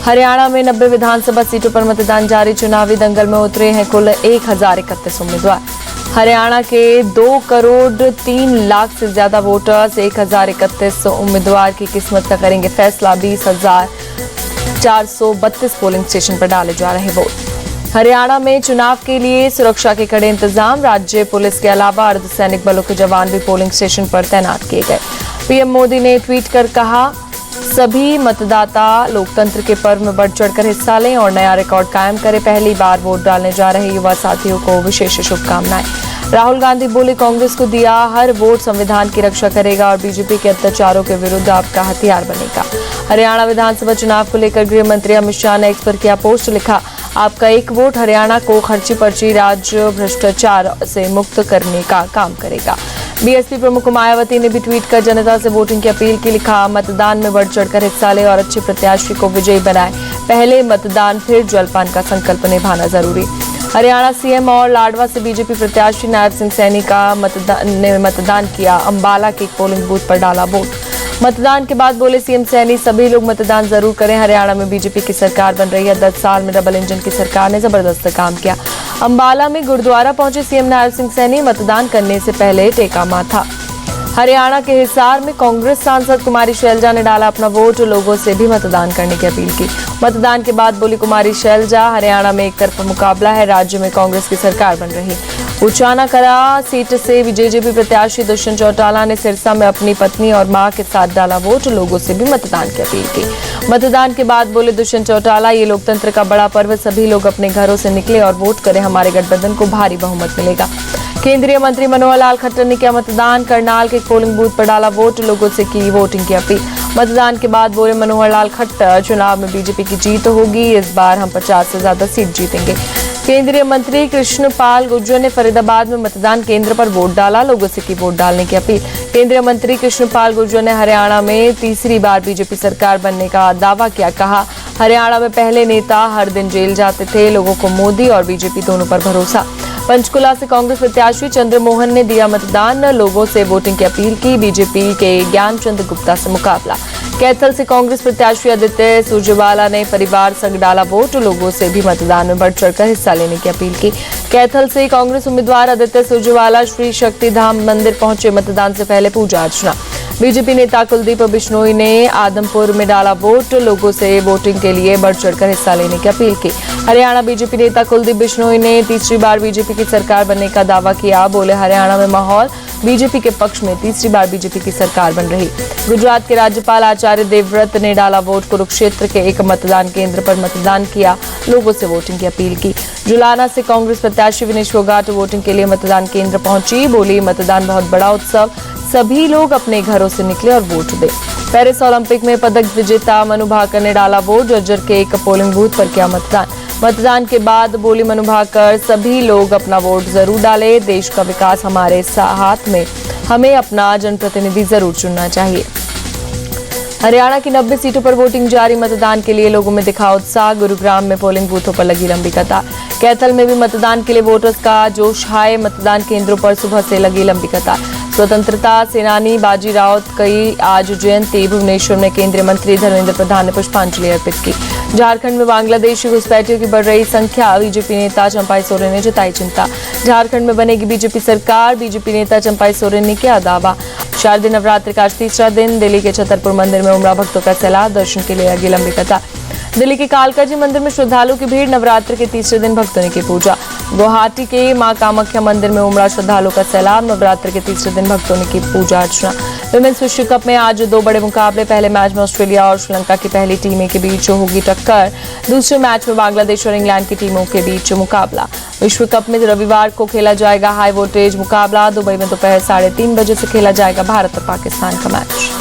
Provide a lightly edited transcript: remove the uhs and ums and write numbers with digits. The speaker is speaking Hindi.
हरियाणा में 90 विधानसभा सीटों पर मतदान जारी। चुनावी दंगल में उतरे हैं कुल 1031 उम्मीदवार। हरियाणा के 2,03,00,000 से ज्यादा वोटर्स 1031 उम्मीदवार की किस्मत का करेंगे फैसला। 20,432 पोलिंग स्टेशन पर डाले जा रहे वोट। हरियाणा में चुनाव के लिए सुरक्षा के कड़े इंतजाम। राज्य पुलिस के अलावा अर्धसैनिक बलों के जवान भी पोलिंग स्टेशन पर तैनात किए गए। पीएम मोदी ने ट्वीट कर कहा, सभी मतदाता लोकतंत्र के पर्व में बढ़ चढ़कर हिस्सा लें और नया रिकॉर्ड कायम करें। पहली बार वोट डालने जा रहे युवा साथियों को विशेष शुभकामनाएं। राहुल गांधी बोले, कांग्रेस को दिया हर वोट संविधान की रक्षा करेगा और बीजेपी के अत्याचारों के विरुद्ध आपका हथियार बनेगा। हरियाणा विधानसभा चुनाव को लेकर गृह मंत्री अमित शाह ने एक्स पर किया पोस्ट। लिखा, आपका एक वोट हरियाणा को खर्ची पर्ची राज भ्रष्टाचार से मुक्त करने का काम करेगा। बीएसपी प्रमुख मायावती ने भी ट्वीट कर जनता से वोटिंग की अपील की। लिखा, मतदान में बढ़ चढ़कर हिस्सा ले और अच्छे प्रत्याशी को विजयी बनाए। पहले मतदान फिर जलपान का संकल्प निभाना जरूरी। हरियाणा सीएम और लाडवा से बीजेपी प्रत्याशी नायब सिंह सैनी ने मतदान किया। अंबाला के एक पोलिंग बूथ पर डाला वोट। मतदान के बाद बोले सीएम सैनी, सभी लोग मतदान जरूर करें। हरियाणा में बीजेपी की सरकार बन रही है। 10 साल में डबल इंजन की सरकार ने जबरदस्त काम किया। अंबाला में गुरुद्वारा पहुंचे सीएम नायब सिंह सैनी, मतदान करने से पहले टेका माथा। हरियाणा के हिसार में कांग्रेस सांसद कुमारी शैलजा ने डाला अपना वोट। लोगों से भी मतदान करने की अपील की। मतदान के बाद बोली कुमारी शैलजा, हरियाणा में एक तरफा मुकाबला है, राज्य में कांग्रेस की सरकार बन रही। उचाना कला सीट से बीजेपी प्रत्याशी दुष्यंत चौटाला ने सिरसा में अपनी पत्नी और मां के साथ डाला वोट। लोगों से भी मतदान की अपील की। मतदान के बाद बोले दुष्यंत चौटाला, ये लोकतंत्र का बड़ा पर्व है, सभी लोग अपने घरों से निकले और वोट करें, हमारे गठबंधन को भारी बहुमत मिलेगा। केंद्रीय मंत्री मनोहर लाल खट्टर ने किया मतदान। करनाल के पोलिंग बूथ पर डाला वोट। लोगों से की वोटिंग की अपील। मतदान के बाद बोले मनोहर लाल खट्टर, चुनाव में बीजेपी की जीत होगी, इस बार हम 50 से ज्यादा सीट जीतेंगे। केंद्रीय मंत्री कृष्णपाल गुर्जर ने फरीदाबाद में मतदान केंद्र पर वोट डाला। लोगों से की वोट डालने की अपील। केंद्रीय मंत्री कृष्णपाल गुर्जर ने हरियाणा में तीसरी बार बीजेपी सरकार बनने का दावा किया। कहा, हरियाणा में पहले नेता हर दिन जेल जाते थे, लोगों को मोदी और बीजेपी दोनों पर भरोसा। पंचकुला से कांग्रेस प्रत्याशी चंद्रमोहन ने दिया मतदान। लोगों से वोटिंग की अपील की। बीजेपी के ज्ञानचंद गुप्ता से मुकाबला। कैथल से कांग्रेस प्रत्याशी आदित्य सुरजेवाला ने परिवार संग डाला वोट। लोगों से भी मतदान में बढ़ चढ़कर हिस्सा लेने की अपील की। कैथल से कांग्रेस उम्मीदवार आदित्य सुरजेवाला श्री शक्तिधाम मंदिर पहुंचे। मतदान से पहले पूजा अर्चना। बीजेपी नेता कुलदीप बिश्नोई ने आदमपुर में डाला वोट। लोगों से वोटिंग के लिए बढ़ चढ़कर हिस्सा लेने की अपील की। हरियाणा बीजेपी नेता कुलदीप बिश्नोई ने तीसरी बार बीजेपी की सरकार बनने का दावा किया। बोले, हरियाणा में माहौल बीजेपी के पक्ष में, तीसरी बार बीजेपी की सरकार बन रही। गुजरात के राज्यपाल आचार्य देवव्रत ने डाला वोट। कुरुक्षेत्र के एक मतदान केंद्र पर मतदान किया। लोगों से वोटिंग की अपील की। जुलाना से कांग्रेस प्रत्याशी विनेश फोगाट वोटिंग के लिए मतदान केंद्र पहुंची। बोली, मतदान बहुत बड़ा उत्सव, सभी लोग अपने घरों से निकले और वोट दें। पेरिस ओलंपिक में पदक विजेता मनु भाकर ने डाला वोट। जज्जर के एक पोलिंग बूथ पर किया मतदान। मतदान के बाद बोली मनु भाकर, सभी लोग अपना वोट जरूर डालें, देश का विकास हमारे हाथ में, हमें अपना जनप्रतिनिधि जरूर चुनना चाहिए। हरियाणा की 90 सीटों पर वोटिंग जारी। मतदान के लिए लोगों में दिखा उत्साह। गुरुग्राम में पोलिंग बूथों पर लगी लंबी कतार। कैथल में भी मतदान के लिए वोटर्स का जोश हाय। मतदान केंद्रों पर सुबह से लगी लंबी कतार। स्वतंत्रता सेनानी बाजी राउत की आज जयंती। भुवनेश्वर में केंद्रीय मंत्री धर्मेंद्र प्रधान ने पुष्पांजलि अर्पित की। झारखंड में बांग्लादेशी घुसपैठियों की बढ़ रही संख्या। बीजेपी नेता चंपाई सोरेन ने जताई चिंता। झारखंड में बनेगी बीजेपी सरकार। बीजेपी नेता चंपाई सोरेन ने किया दावा। शारदीय नवरात्र का आज तीसरा दिन। दिल्ली के छतरपुर मंदिर में उमड़ा भक्तों का सैलाब। दर्शन के लिए लगी लंबी कतार। दिल्ली के कालकाजी मंदिर में श्रद्धालुओं की भीड़। नवरात्र के तीसरे दिन भक्तों ने की पूजा। गुवाहाटी के मां कामाख्या मंदिर में उमड़ा श्रद्धालुओं का सैलाब। नवरात्र के तीसरे दिन भक्तों ने की पूजा अर्चना। विमेंस विश्व कप में आज 2 बड़े मुकाबले। पहले मैच में ऑस्ट्रेलिया और श्रीलंका की पहली टीमें के बीच होगी टक्कर। दूसरे मैच में बांग्लादेश और इंग्लैंड की टीमों के बीच मुकाबला। विश्व कप में रविवार को खेला जाएगा हाई वोल्टेज मुकाबला। दुबई में दोपहर 3:30 बजे से खेला जाएगा भारत और पाकिस्तान का मैच।